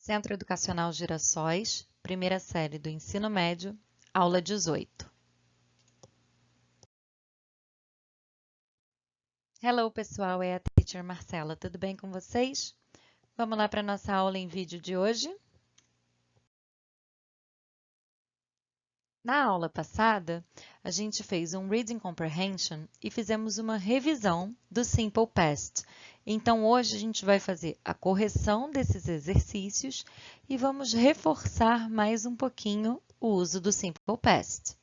Centro Educacional Girassóis, primeira série do ensino médio, aula 18. Hello, pessoal, é a Teacher Marcela, tudo bem com vocês? Vamos lá para a nossa aula em vídeo de hoje? Na aula passada, a gente fez um Reading Comprehension e fizemos uma revisão do Simple Past. Então, hoje a gente vai fazer a correção desses exercícios e vamos reforçar mais um pouquinho o uso do Simple Past.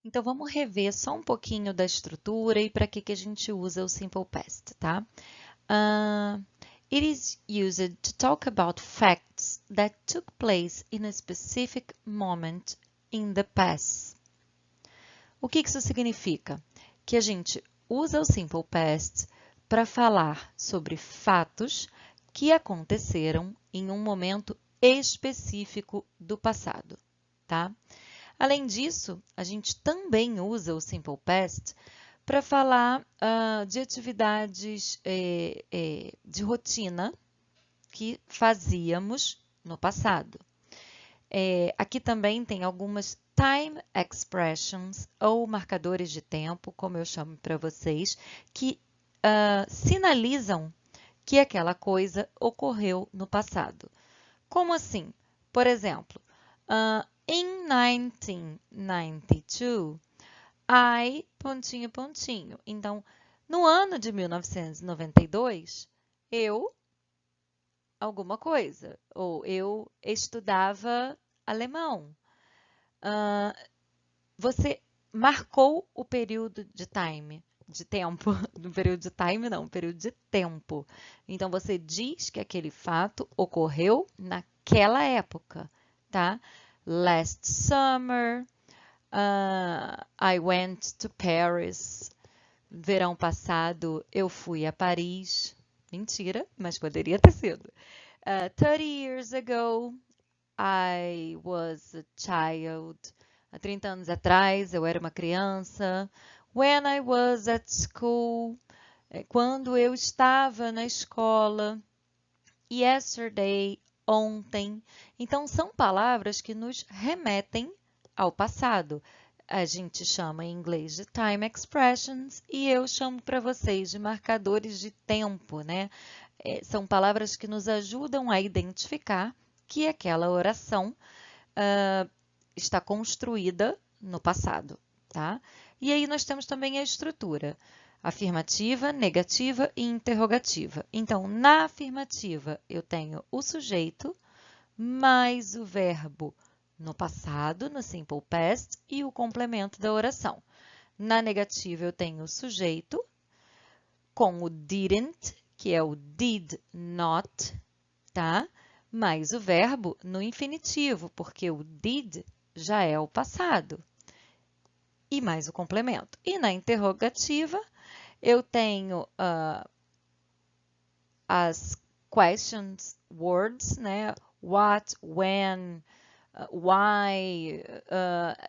Então, vamos rever só um pouquinho da estrutura e para que a gente usa o Simple Past, tá? It is used to talk about facts that took place in a specific moment in the past. O que isso significa? Que a gente usa o Simple Past para falar sobre fatos que aconteceram em um momento específico do passado, tá? Além disso, a gente também usa o Simple Past para falar de atividades de rotina que fazíamos no passado. Aqui também tem algumas time expressions ou marcadores de tempo, como eu chamo para vocês, que sinalizam que aquela coisa ocorreu no passado. Como assim? Por exemplo, in 1992, I, pontinho, pontinho. Então, no ano de 1992, eu, alguma coisa, ou eu estudava alemão. Você marcou o período de tempo, no período de time não, período de tempo. Então, você diz que aquele fato ocorreu naquela época, tá? Last summer, I went to Paris. Verão passado, eu fui a Paris. Mentira, mas poderia ter sido. 30 years ago, I was a child. Há 30 anos atrás, eu era uma criança. When I was at school, quando eu estava na escola. Yesterday, ontem. Então, são palavras que nos remetem ao passado. A gente chama em inglês de time expressions e eu chamo para vocês de marcadores de tempo, né? São palavras que nos ajudam a identificar que aquela oração está construída no passado, tá? E aí nós temos também a estrutura afirmativa, negativa e interrogativa. Então, na afirmativa, eu tenho o sujeito mais o verbo no passado, no simple past, e o complemento da oração. Na negativa, eu tenho o sujeito com o didn't, que é o did not, tá? Mais o verbo no infinitivo, porque o did já é o passado. E mais o complemento. E na interrogativa, eu tenho as questions words, né? What, when, why,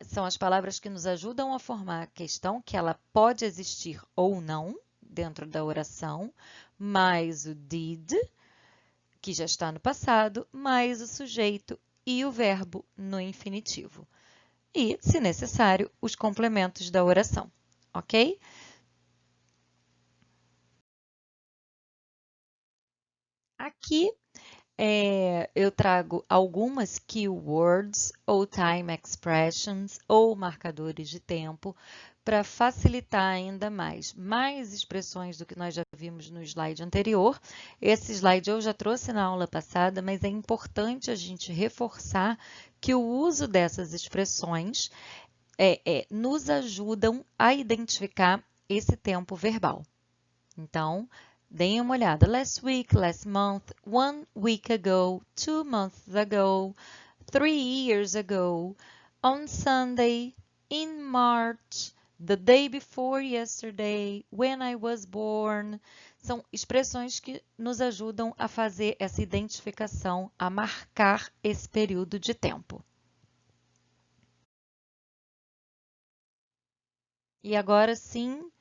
são as palavras que nos ajudam a formar a questão, que ela pode existir ou não dentro da oração, mais o did, que já está no passado, mais o sujeito e o verbo no infinitivo. E, se necessário, os complementos da oração, ok? Aqui eu trago algumas keywords ou time expressions ou marcadores de tempo para facilitar ainda mais expressões do que nós já vimos no slide anterior. Esse slide eu já trouxe na aula passada, mas é importante a gente reforçar que o uso dessas expressões nos ajudam a identificar esse tempo verbal. Então, deem uma olhada. Last week, last month, 1 week ago, 2 months ago, 3 years ago, on Sunday, in March, the day before yesterday, when I was born. São expressões que nos ajudam a fazer essa identificação, a marcar esse período de tempo. E agora sim,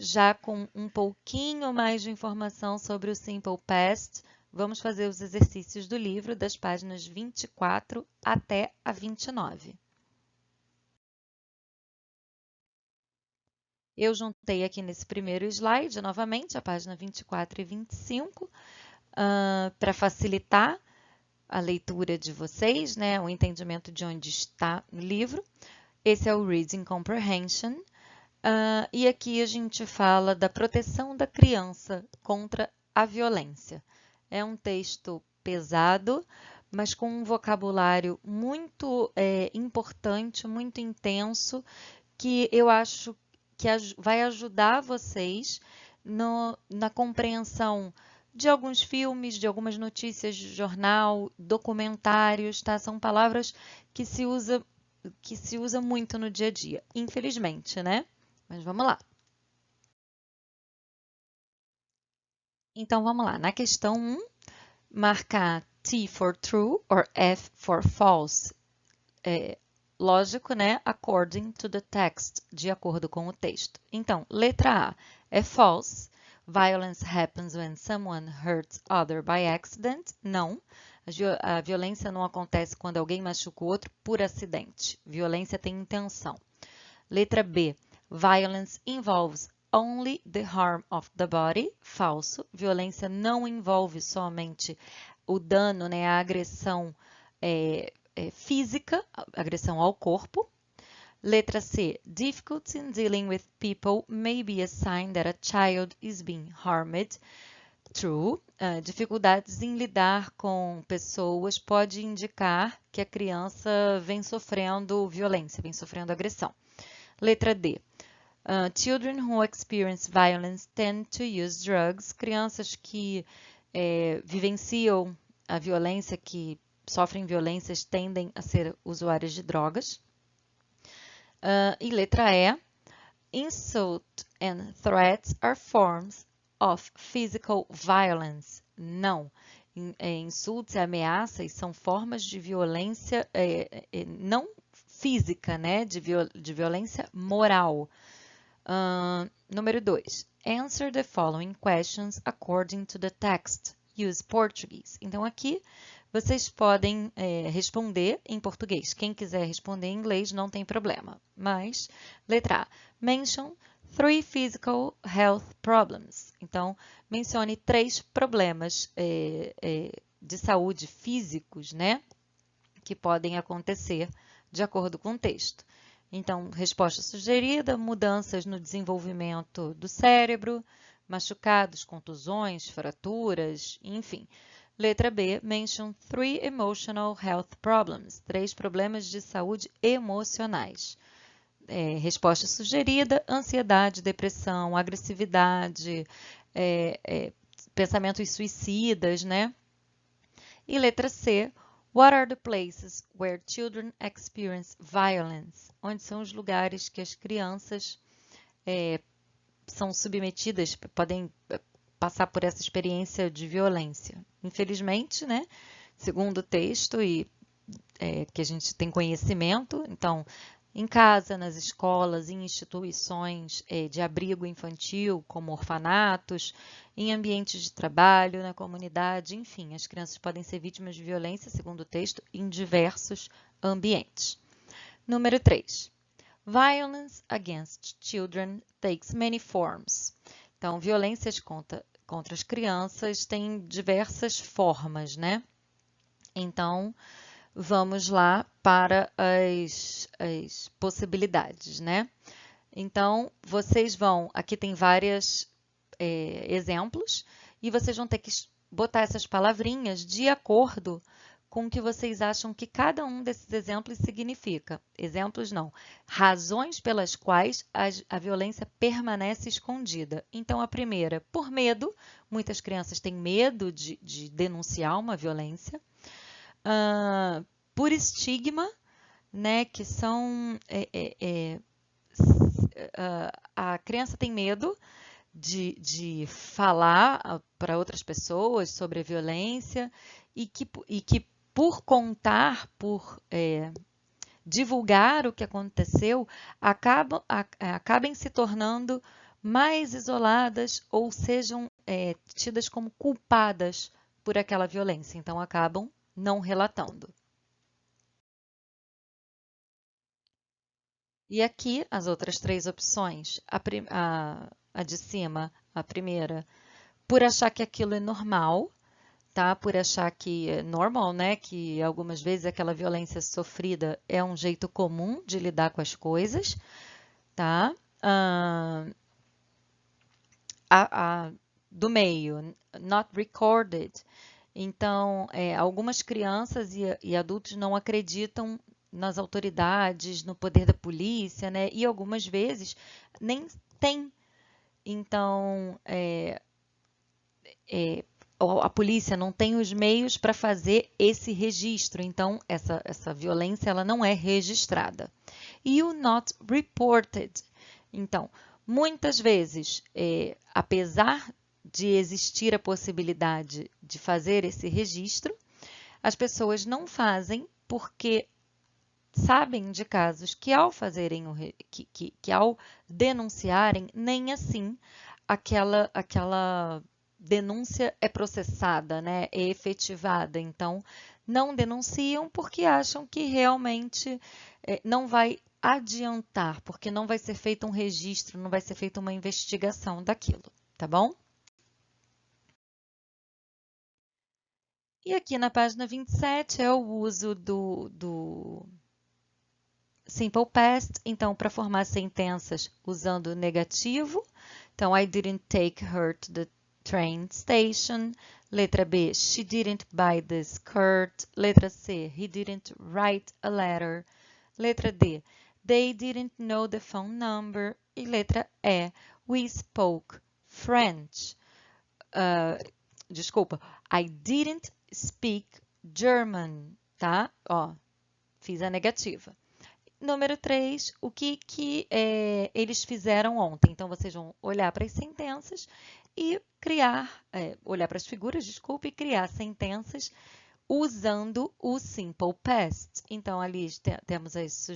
já com um pouquinho mais de informação sobre o Simple Past, vamos fazer os exercícios do livro das páginas 24 até a 29. Eu juntei aqui nesse primeiro slide, novamente, a página 24 e 25, para facilitar a leitura de vocês, né, o entendimento de onde está no livro. Esse é o Reading Comprehension. E aqui a gente fala da proteção da criança contra a violência. É um texto pesado, mas com um vocabulário muito importante, muito intenso, que eu acho que vai ajudar vocês na compreensão de alguns filmes, de algumas notícias de jornal, documentários, tá? São palavras que se usa muito no dia a dia, infelizmente, né? Mas vamos lá. Então, vamos lá. Na questão 1, marcar T for true or F for false. Lógico, né? According to the text, de acordo com o texto. Então, letra A é false. Violence happens when someone hurts other by accident. Não. A violência não acontece quando alguém machuca o outro por acidente. Violência tem intenção. Letra B. Violence involves only the harm of the body. Falso. Violência não envolve somente o dano, né? A agressão física, agressão ao corpo. Letra C. Difficulty in dealing with people may be a sign that a child is being harmed. True. Dificuldades em lidar com pessoas pode indicar que a criança vem sofrendo violência, vem sofrendo agressão. Letra D. Children who experience violence tend to use drugs. Crianças que vivenciam a violência, que sofrem violências, tendem a ser usuários de drogas. E letra E. Insult and threats are forms of physical violence. Não. Insultos e ameaças são formas de violência não física, né? De violência moral. Número 2. Answer the following questions according to the text. Use Portuguese. Então, aqui vocês podem responder em português. Quem quiser responder em inglês, não tem problema. Mas, letra A. Mention 3 physical health problems. Então, mencione 3 problemas de saúde físicos, né? Que podem acontecer de acordo com o texto. Então, resposta sugerida: mudanças no desenvolvimento do cérebro, machucados, contusões, fraturas, enfim. Letra B, mention 3 emotional health problems. 3 problemas de saúde emocionais. Resposta sugerida: ansiedade, depressão, agressividade, pensamentos suicidas, né? E letra C, what are the places where children experience violence? Onde são os lugares que as crianças são submetidas, podem passar por essa experiência de violência. Infelizmente, né? Segundo o texto e que a gente tem conhecimento, então, em casa, nas escolas, em instituições de abrigo infantil, como orfanatos, em ambientes de trabalho, na comunidade, enfim, as crianças podem ser vítimas de violência, segundo o texto, em diversos ambientes. Número 3. Violence against children takes many forms. Então, violências contra as crianças têm diversas formas, né? Então, vamos lá para as possibilidades, né? Então, vocês vão... Aqui tem vários exemplos e vocês vão ter que botar essas palavrinhas de acordo com o que vocês acham que cada um desses exemplos significa. Exemplos não. Razões pelas quais a violência permanece escondida. Então, a primeira, por medo. Muitas crianças têm medo de denunciar uma violência. Por estigma, né, que são... a criança tem medo de falar para outras pessoas sobre a violência e que por contar, por divulgar o que aconteceu, acabem se tornando mais isoladas ou sejam tidas como culpadas por aquela violência, então acabam não relatando. E aqui as outras três opções, a de cima, a primeira, por achar que aquilo é normal, tá? Por achar que é normal, né? Que algumas vezes aquela violência sofrida é um jeito comum de lidar com as coisas, tá? Do meio, not recorded. Então, algumas crianças e adultos não acreditam nas autoridades, no poder da polícia, né? E algumas vezes nem tem. Então, a polícia não tem os meios para fazer esse registro. Então, essa violência ela não é registrada. E o not reported. Então, muitas vezes, apesar de existir a possibilidade de fazer esse registro, as pessoas não fazem porque sabem de casos que ao fazerem que ao denunciarem, nem assim aquela denúncia é processada, né? É efetivada. Então, não denunciam porque acham que realmente não vai adiantar, porque não vai ser feito um registro, não vai ser feita uma investigação daquilo, tá bom? E aqui na página 27 é o uso do Simple Past, então, para formar sentenças usando o negativo. Então, I didn't take her to the train station. Letra B, she didn't buy this skirt. Letra C, he didn't write a letter. Letra D, they didn't know the phone number. E letra E, we spoke French. Desculpa, I didn't speak German, tá? Ó, fiz a negativa. Número 3, o que eles fizeram ontem? Então, vocês vão olhar para as sentenças e olhar para as figuras, desculpe, e criar sentenças usando o Simple Past. Então, ali temos as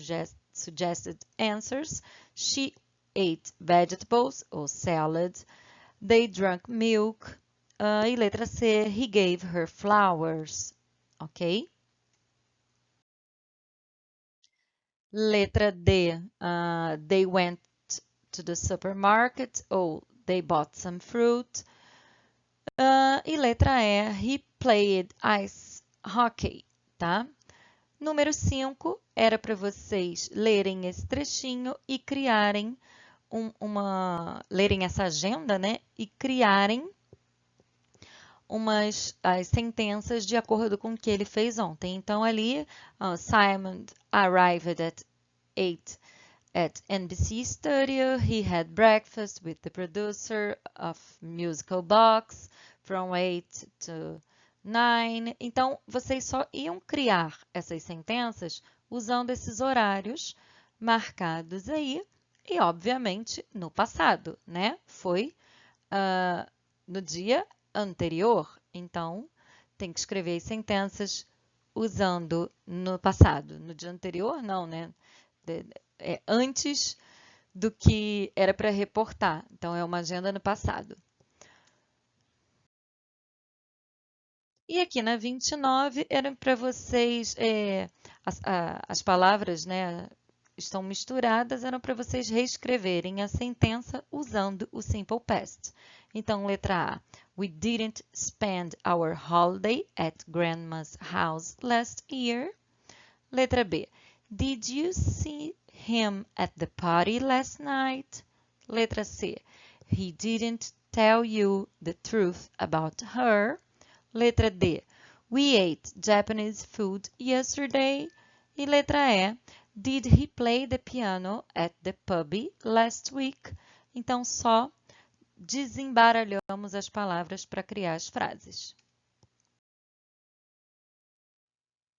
suggested answers. She ate vegetables ou salad. They drank milk. E letra C, he gave her flowers. Ok? Letra D, they went to the supermarket ou they bought some fruit. E letra E, he played ice hockey, tá? Número 5, era para vocês lerem esse trechinho e criarem lerem essa agenda, né? E criarem as sentenças de acordo com o que ele fez ontem. Então, ali, Simon arrived at 8 at NBC Studio. He had breakfast with the producer of Musical Box from 8 to 9. Então, vocês só iam criar essas sentenças usando esses horários marcados aí e, obviamente, no passado, né? Foi no dia anterior. Então, tem que escrever as sentenças usando no passado. No dia anterior, não, né? Antes do que era para reportar. Então, é uma agenda no passado. E aqui na 29, era para vocês, as palavras, né, estão misturadas, eram para vocês reescreverem a sentença usando o Simple Past. Então, letra A. We didn't spend our holiday at Grandma's house last year. Letra B. Did you see him at the party last night? Letra C. He didn't tell you the truth about her. Letra D. We ate Japanese food yesterday. E letra E. Did he play the piano at the pub last week? Então, só desembaralhamos as palavras para criar as frases.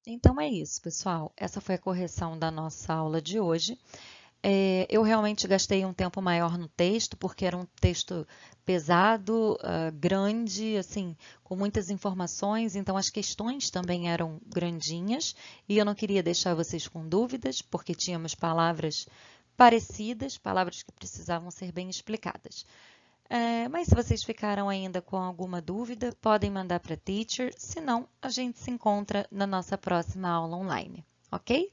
Então é isso, pessoal. Essa foi a correção da nossa aula de hoje. Eu realmente gastei um tempo maior no texto, porque era um texto pesado, grande, assim, com muitas informações, então as questões também eram grandinhas, e eu não queria deixar vocês com dúvidas, porque tínhamos palavras parecidas, palavras que precisavam ser bem explicadas. Mas se vocês ficaram ainda com alguma dúvida, podem mandar para a teacher, senão a gente se encontra na nossa próxima aula online, ok?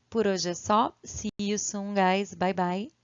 Por hoje é só. See you soon, guys. Bye, bye.